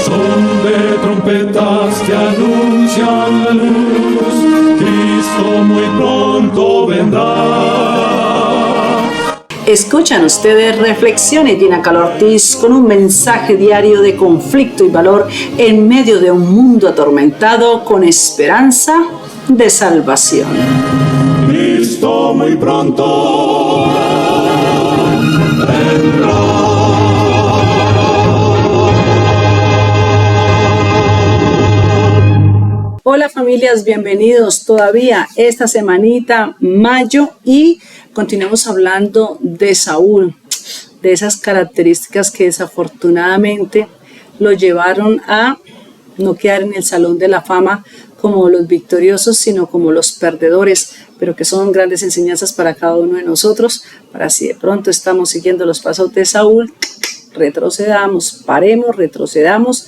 Son de trompetas que anuncian la luz, Cristo muy pronto vendrá. Escuchan ustedes Reflexiones de Gina Caló Ortiz con un mensaje diario de conflicto y valor en medio de un mundo atormentado con esperanza de salvación. Cristo muy pronto vendrá. Hola familias, bienvenidos todavía esta semanita, mayo, y continuamos hablando de Saúl, de esas características que desafortunadamente lo llevaron a no quedar en el salón de la fama como los victoriosos, sino como los perdedores, pero que son grandes enseñanzas para cada uno de nosotros, para si de pronto estamos siguiendo los pasos de Saúl, retrocedamos, paremos, retrocedamos,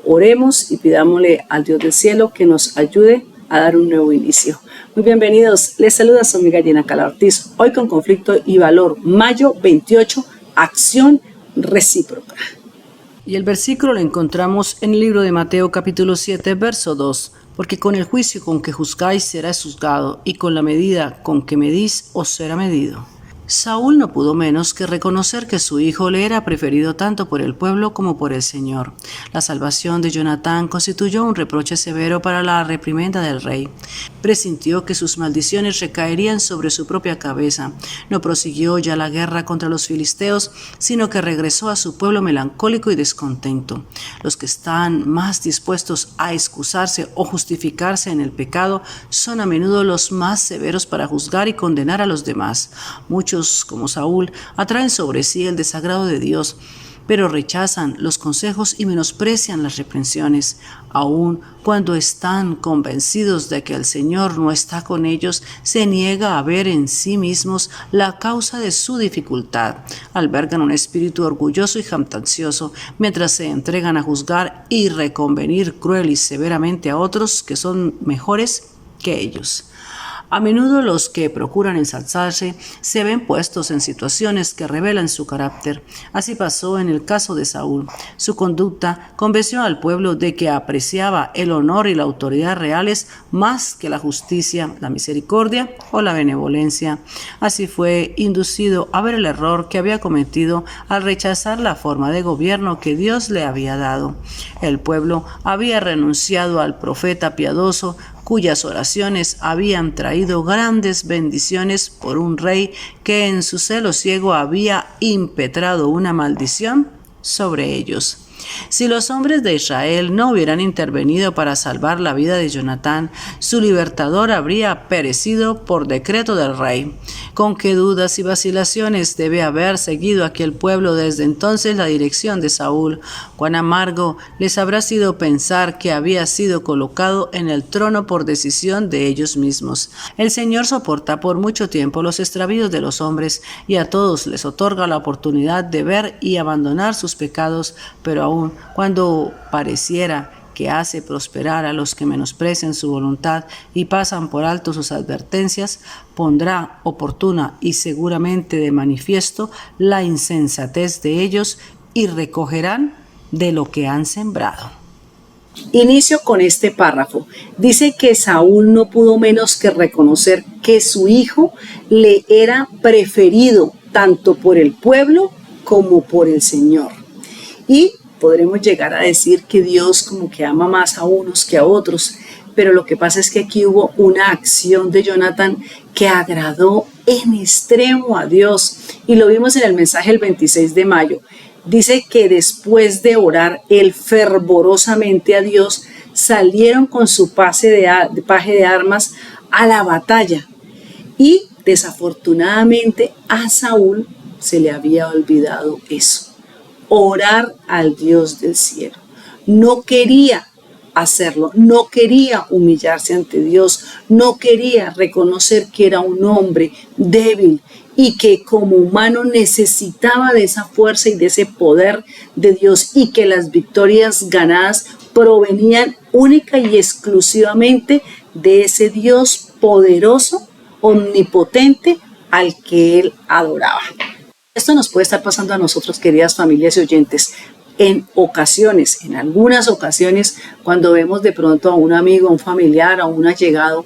oremos y pidámosle al Dios del cielo que nos ayude a dar un nuevo inicio. Muy bienvenidos, les saluda su amiga Gina Caló Ortiz, hoy con conflicto y valor, mayo 28, acción recíproca. Y el versículo lo encontramos en el libro de Mateo capítulo 7, verso 2, porque con el juicio con que juzgáis serás juzgado, y con la medida con que medís os será medido. Saúl no pudo menos que reconocer que su hijo le era preferido tanto por el pueblo como por el Señor. La salvación de Jonatán constituyó un reproche severo para la reprimenda del rey. Presintió que sus maldiciones recaerían sobre su propia cabeza. No prosiguió ya la guerra contra los filisteos, sino que regresó a su pueblo melancólico y descontento. Los que están más dispuestos a excusarse o justificarse en el pecado son a menudo los más severos para juzgar y condenar a los demás. Muchos, como Saúl, atraen sobre sí el desagrado de Dios, pero rechazan los consejos y menosprecian las reprensiones. Aun cuando están convencidos de que el Señor no está con ellos, se niega a ver en sí mismos la causa de su dificultad. Albergan un espíritu orgulloso y jactancioso, mientras se entregan a juzgar y reconvenir cruel y severamente a otros que son mejores que ellos. A menudo los que procuran ensalzarse se ven puestos en situaciones que revelan su carácter. Así pasó en el caso de Saúl. Su conducta convenció al pueblo de que apreciaba el honor y la autoridad reales más que la justicia, la misericordia o la benevolencia. Así fue inducido a ver el error que había cometido al rechazar la forma de gobierno que Dios le había dado. El pueblo había renunciado al profeta piadoso, cuyas oraciones habían traído grandes bendiciones, por un rey que en su celo ciego había impetrado una maldición sobre ellos. Si los hombres de Israel no hubieran intervenido para salvar la vida de Jonatán, su libertador habría perecido por decreto del rey. Con qué dudas y vacilaciones debe haber seguido aquel pueblo desde entonces la dirección de Saúl. Cuán amargo les habrá sido pensar que había sido colocado en el trono por decisión de ellos mismos. El Señor soporta por mucho tiempo los extravíos de los hombres y a todos les otorga la oportunidad de ver y abandonar sus pecados, pero aún cuando pareciera que hace prosperar a los que menosprecian su voluntad y pasan por alto sus advertencias, pondrá oportuna y seguramente de manifiesto la insensatez de ellos y recogerán de lo que han sembrado. Inicio con este párrafo. Dice que Saúl no pudo menos que reconocer que su hijo le era preferido tanto por el pueblo como por el Señor. Y podremos llegar a decir que Dios como que ama más a unos que a otros, pero lo que pasa es que aquí hubo una acción de Jonatán que agradó en extremo a Dios, y lo vimos en el mensaje el 26 de mayo. Dice que después de orar él fervorosamente a Dios, salieron con su paje de armas a la batalla, y desafortunadamente a Saúl se le había olvidado eso. Orar al Dios del cielo. No quería hacerlo, no quería humillarse ante Dios, no quería reconocer que era un hombre débil y que como humano necesitaba de esa fuerza y de ese poder de Dios, y que las victorias ganadas provenían única y exclusivamente de ese Dios poderoso, omnipotente, al que él adoraba. Esto nos puede estar pasando a nosotros, queridas familias y oyentes, en ocasiones, en algunas ocasiones, cuando vemos de pronto a un amigo, a un familiar, a un allegado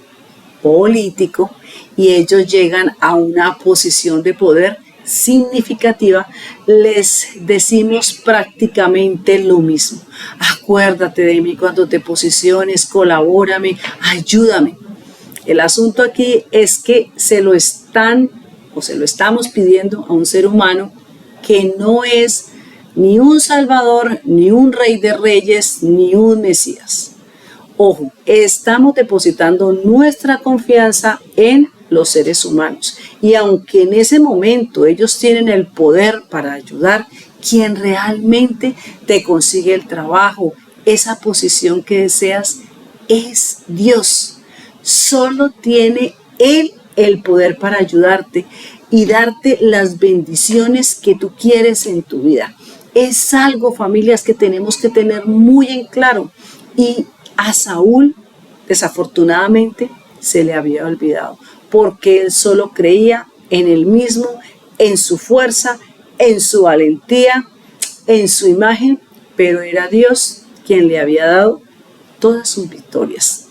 político y ellos llegan a una posición de poder significativa, les decimos prácticamente lo mismo. Acuérdate de mí cuando te posiciones, colabórame, ayúdame. El asunto aquí es que se lo estamos pidiendo a un ser humano que no es ni un Salvador, ni un Rey de Reyes, ni un Mesías. Ojo, estamos depositando nuestra confianza en los seres humanos. Y aunque en ese momento ellos tienen el poder para ayudar, quien realmente te consigue el trabajo, esa posición que deseas, es Dios. Solo tiene Él el poder para ayudarte y darte las bendiciones que tú quieres en tu vida. Es algo, familias, que tenemos que tener muy en claro. Y a Saúl, desafortunadamente, se le había olvidado, porque él solo creía en él mismo, en su fuerza, en su valentía, en su imagen, pero era Dios quien le había dado todas sus victorias.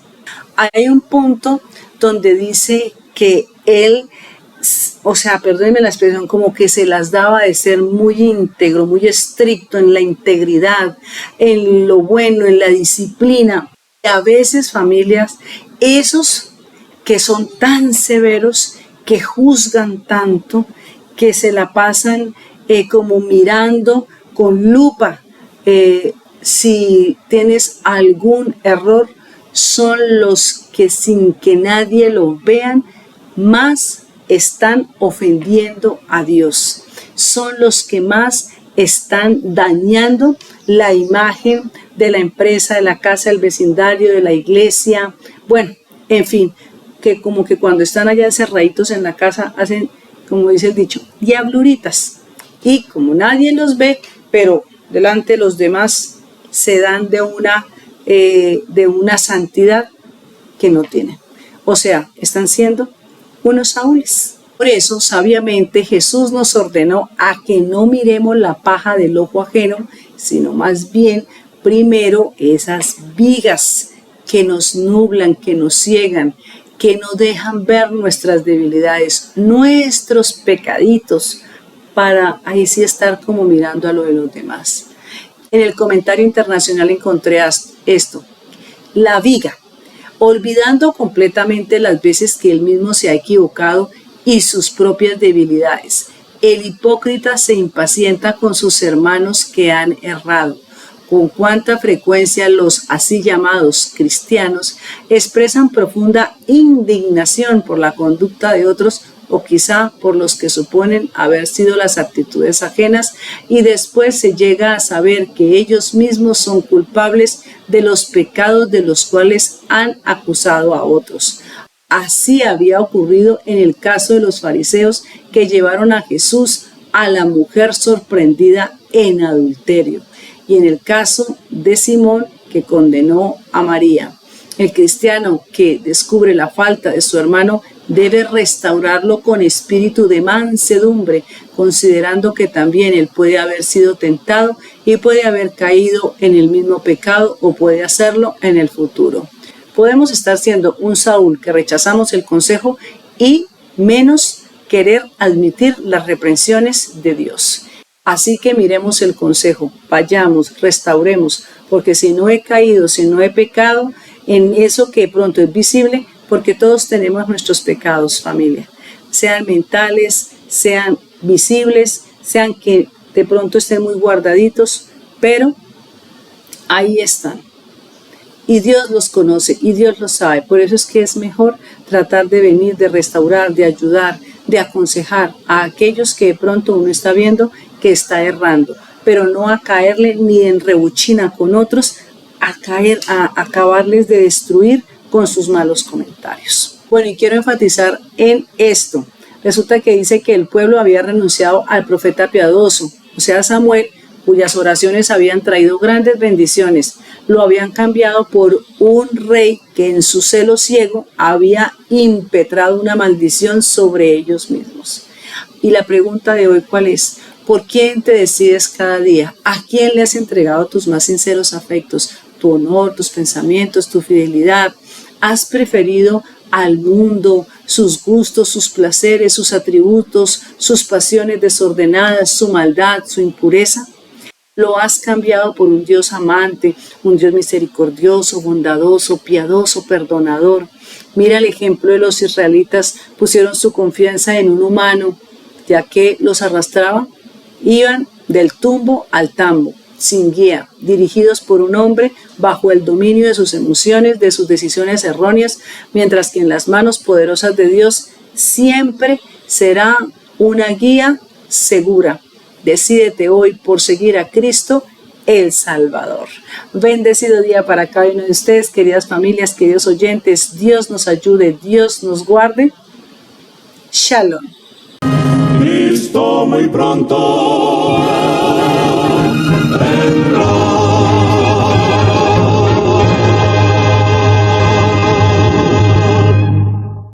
Hay un punto donde dice que él, perdónenme la expresión, como que se las daba de ser muy íntegro, muy estricto en la integridad, en lo bueno, en la disciplina. Y a veces, familias, esos que son tan severos, que juzgan tanto, que se la pasan como mirando con lupa si tienes algún error, son los que sin que nadie lo vean, más están ofendiendo a Dios. Son los que más están dañando la imagen de la empresa, de la casa, del vecindario, de la iglesia. Bueno, en fin, que como que cuando están allá encerraditos en la casa hacen, como dice el dicho, diabluritas. Y como nadie los ve, pero delante de los demás se dan de una santidad que no tienen. O sea, están siendo unos Saúles. Por eso, sabiamente, Jesús nos ordenó a que no miremos la paja del ojo ajeno, sino más bien primero esas vigas que nos nublan, que nos ciegan, que no dejan ver nuestras debilidades, nuestros pecaditos, para ahí sí estar como mirando a lo de los demás. En el comentario internacional encontré esto: la viga, olvidando completamente las veces que él mismo se ha equivocado y sus propias debilidades. El hipócrita se impacienta con sus hermanos que han errado. Con cuánta frecuencia los así llamados cristianos expresan profunda indignación por la conducta de otros, o quizá por los que suponen haber sido las actitudes ajenas, y después se llega a saber que ellos mismos son culpables de los pecados de los cuales han acusado a otros. Así había ocurrido en el caso de los fariseos que llevaron a Jesús a la mujer sorprendida en adulterio, y en el caso de Simón, que condenó a María. El cristiano que descubre la falta de su hermano debe restaurarlo con espíritu de mansedumbre, considerando que también él puede haber sido tentado y puede haber caído en el mismo pecado, o puede hacerlo en el futuro. Podemos estar siendo un Saúl que rechazamos el consejo y menos querer admitir las reprensiones de Dios. Así que miremos el consejo, vayamos, restauremos, porque si no he caído, si no he pecado en eso que pronto es visible, porque todos tenemos nuestros pecados, familia, sean mentales, sean visibles, sean que de pronto estén muy guardaditos, pero ahí están. Y Dios los conoce y Dios los sabe. Por eso es que es mejor tratar de venir, de restaurar, de ayudar, de aconsejar a aquellos que de pronto uno está viendo que está errando, pero no a caerle ni en rebuchina con otros, a acabarles de destruir con sus malos comentarios. Bueno, y quiero enfatizar en esto. Resulta que dice que el pueblo había renunciado al profeta piadoso, o sea, Samuel, cuyas oraciones habían traído grandes bendiciones. Lo habían cambiado por un rey que en su celo ciego había impetrado una maldición sobre ellos mismos. Y la pregunta de hoy, ¿cuál es? ¿Por quién te decides cada día? ¿A quién le has entregado tus más sinceros afectos? Tu honor, tus pensamientos, tu fidelidad. ¿Has preferido al mundo, sus gustos, sus placeres, sus atributos, sus pasiones desordenadas, su maldad, su impureza? ¿Lo has cambiado por un Dios amante, un Dios misericordioso, bondadoso, piadoso, perdonador? Mira el ejemplo de los israelitas, pusieron su confianza en un humano, ya que los arrastraba. Iban del tumbo al tambo, sin guía, dirigidos por un hombre bajo el dominio de sus emociones, de sus decisiones erróneas, mientras que en las manos poderosas de Dios siempre será una guía segura. Decídete hoy por seguir a Cristo, el Salvador. Bendecido día para cada uno de ustedes, queridas familias, queridos oyentes. Dios nos ayude, Dios nos guarde. Shalom. Cristo muy pronto.